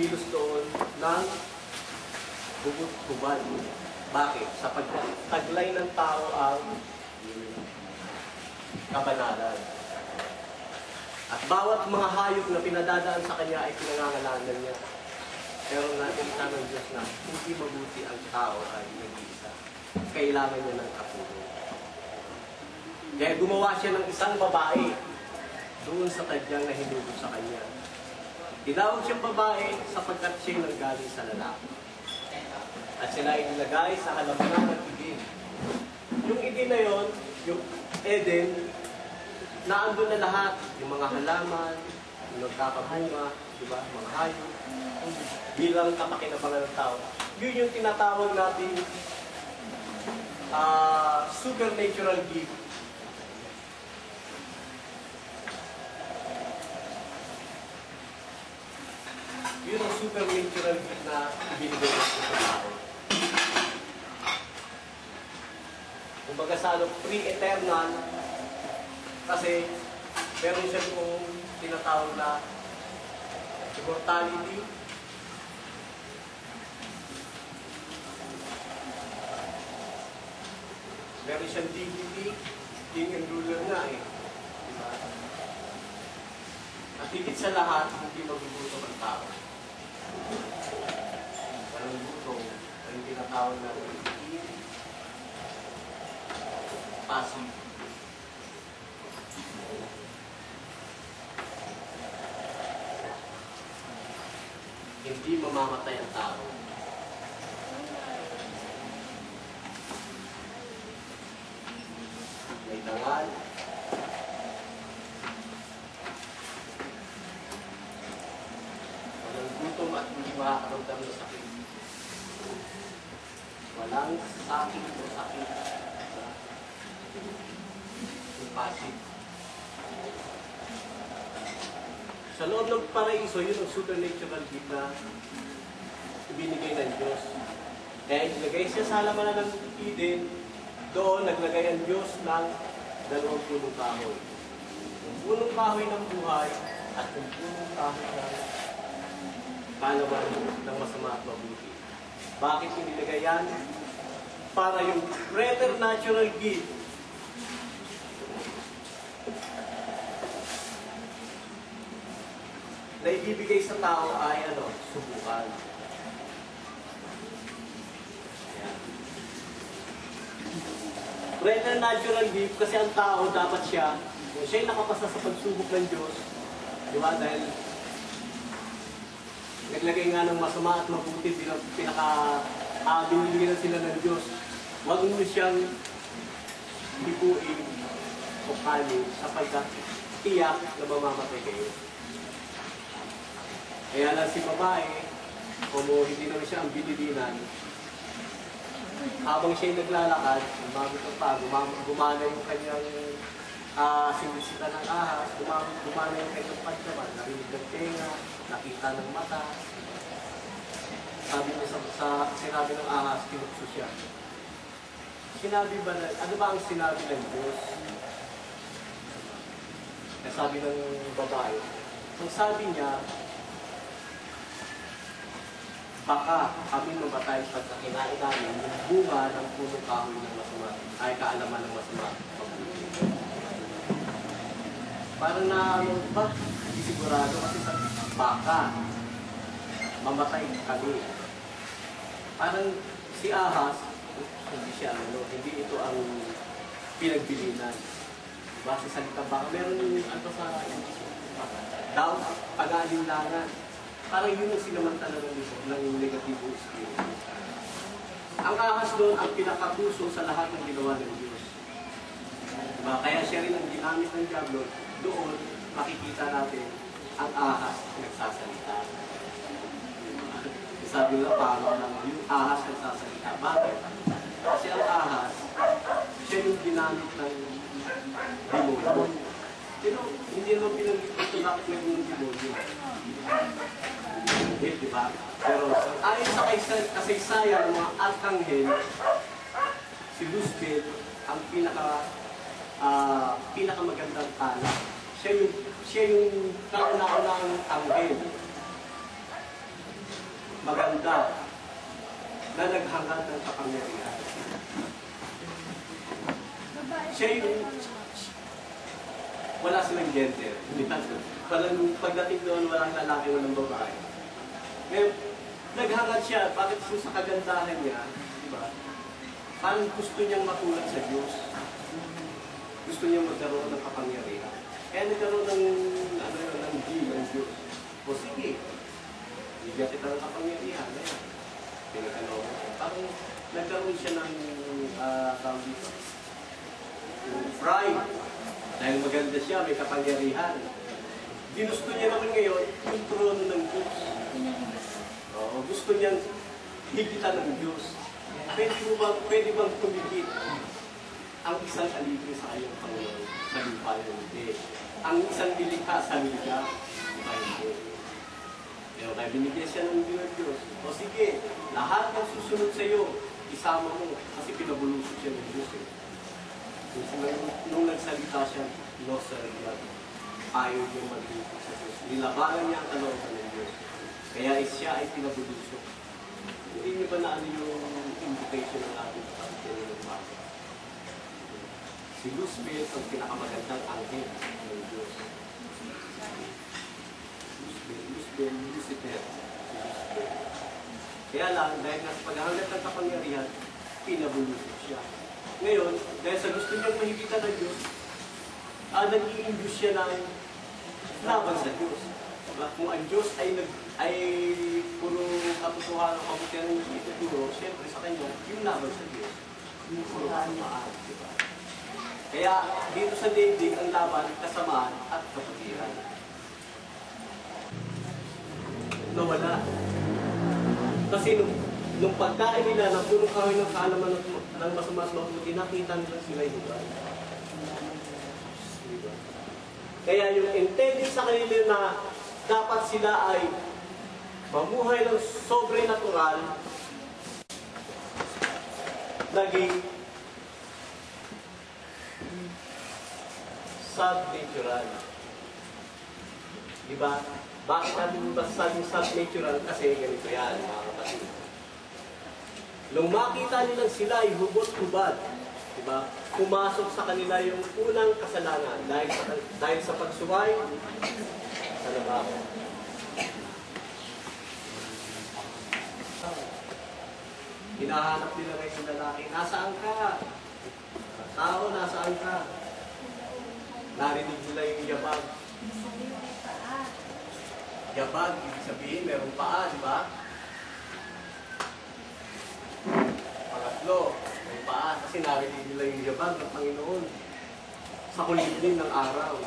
kumilos doon ng bubot-hubad. Bakit? Sapagkat taglay ng tao ang kabanalan. At bawat mga hayop na pinadadaan sa kanya ay pinangangalanan niya. Pero nakita ng Diyos na hindi mabuti ang tao ay nag-iisa. Kailangan niya ng katulong. Kaya gumawa siya ng isang babae doon sa tadyang na hinubog sa kanya. Tinawag siyang babae sapagkat siya nanggaling sa lalaki. At sila ay nilagay sa halamanan ng Eden. Yung Eden na yon, yung Eden, naandun na lahat. Yung mga halaman, yung nagkakabunga, diba? Mga hayop, bilang kapakinabangan ng tao. Yun yung tinatawag natin supernatural gift. Yun ang supernatural gift na ibinigay natin sa tao. Kumbaga sa pre-eternal, kasi meron siya kung tinatawag na immortality. Meron siyang dignity, king and ruler nga eh. Diba? At higit sa lahat, hindi magugutom ang tao. Walang gutom, ang tinatawag na passive. Hindi mamamatay ang tao. May dangal. Walang gutom at hindi makakaramdam ng sakit. Walang sakit o sakit. Passive. Sa loob ng paraiso, yun ang supernatural gift na ibinigay ng Diyos. Kaya ilagay siya sa halamanan ng Eden, doon naglagay ang Diyos ng dalawang punong kahoy. Yung punong kahoy ng buhay at yung punong kahoy ng kalaman ng masama at mabuti. Bakit inilagay yan? Para yung preternatural gift na ibibigay sa tao ay subukan. Preternatural gift kasi ang tao dapat siya, kung siya'y nakapasa sa pagsubok ng Diyos, di ba? Dahil naglagay nga ng masama at mabuti bilang binibigyan na sila ng Diyos. Huwag mo siyang lipuin o kanin sapagkat tiyak na mamamatay kayo. Kaya lang si babae, kung hindi naman siya ang binilinan, habang siya'y naglalakad, gumana yung kanyang sinisita ng ahas, gumana yung kanyang pansaman, narinig ng tenga, nakita ng mata. Sabi niya sinabi ng ahas, tinukso siya. Sinabi ba ano ba ang sinabi ng Diyos? Kaya sabi ng babae, ang sabi niya, baka kami mabatay pagka kinain namin yung bunga ng punong kahoy ng masama ay kaalaman ng masama. Parang hindi sigurado kasi sa baka mamatay kami. Parang si ahas, hindi ito ang pinagbilinan. Base sa litang baka, meron sa daw, pag-aalinlangan. Parang yun ang sinamantala ng negatibo spirit. Ang ahas doon ang pinakapuso sa lahat ng ginawa ng Diyos. Diba? Kaya siya rin ang ginamit ng Diablo. Doon makikita natin ang ahas nagsasalita. Sabi nga parang yung ahas nagsasalita. Bakit? Kasi ang ahas, siya yung ginamit ng demonyo. Pero hindi naman pinag-ito bakit may demonyo. Diba? Pero ayon sa kasaysayan ng mga arkanghel, si Luzbel ang pinakamagandang tala. Siya yung kauna-unang anghel. maganda na naghangad ng kapangyarihan. Siya yung wala silang gender. Parang pagdating doon, walang lalaki, walang babae. Ngayon, naghangad siya. Bakit sa kagandahan niya, di ba? Parang gusto niyang matulad sa Diyos. Gusto niyang magkaroon ng kapangyarihan. Kaya nagkaroon ng, ng Diyos. O sige, bigyan kita ng kapangyarihan. Ayan. Pinagkalaw mo siya. Parang nagkaroon siya ng, tawag dito, pride. Dahil maganda siya, may kapangyarihan. Ginusto niya naman ngayon yung trono ng Diyos. Gusto niyang higitan ng Diyos. Pwede bang tumigit ang isang alipin sa kayong Panginoon sa lupa ng hindi? Ang isang nilikha sa liga, diba hindi? Pero kaya binigyan siya ng Diyos. O sige, lahat ng susunod sa iyo, isama mo kasi pinabulusot siya ng Diyos. Nung nagsalita siya, no sir, ayaw yung maglipot sa Diyos. Nilabanan niya ang kalooban ng Diyos. Kaya siya ay pinabulusot. Hindi niyo ba na yung invitation ng ating kapatid ng bago? Si Lucifer ang pinakamagandang anghel ng Diyos. Lucifer. Kaya lang, dahil nasa paghahangad ng kapangyarihan, pinabulusot siya. Ngayon, dahil sa gusto niyang mahigitan ng Diyos, nag-i-induce siya ng laban sa Diyos. Kung ang Diyos ay puro katotohanan ng kabutihan ng ituturo, siyempre sa kanya, yung laban sa Diyos. Yung puro kasamaan, diba? Kaya dito sa daigdig, ang laban, kasamaan at kabutihan. Nawala. Kasi nung pagkain nila ng punong kahoy ng kaalaman ng masamas mabuti, nakita nila sila yung lugar. Diba? Kaya yung intended sa kanila na dapat sila ay mamuhay ng sobrenatural, naging subnatural. Diba? Bakit natin masasabing subnatural? Kasi ganito yan, mga kapatid. Nung makita nilang sila ay hubot-hubad, diba? Pumasok sa kanila yung unang kasalanan dahil sa pagsuway sa lababo. Hinahanap nila rin yung lalaki, nasaan ka? Tao, nasaan ka? Narinig nila yung yabag. Yabag, ibig sabihin, merong paa, di ba? Pangatlo, may paa, kasi narinig nila yung yabag ng Panginoon sa kuliglim ng araw.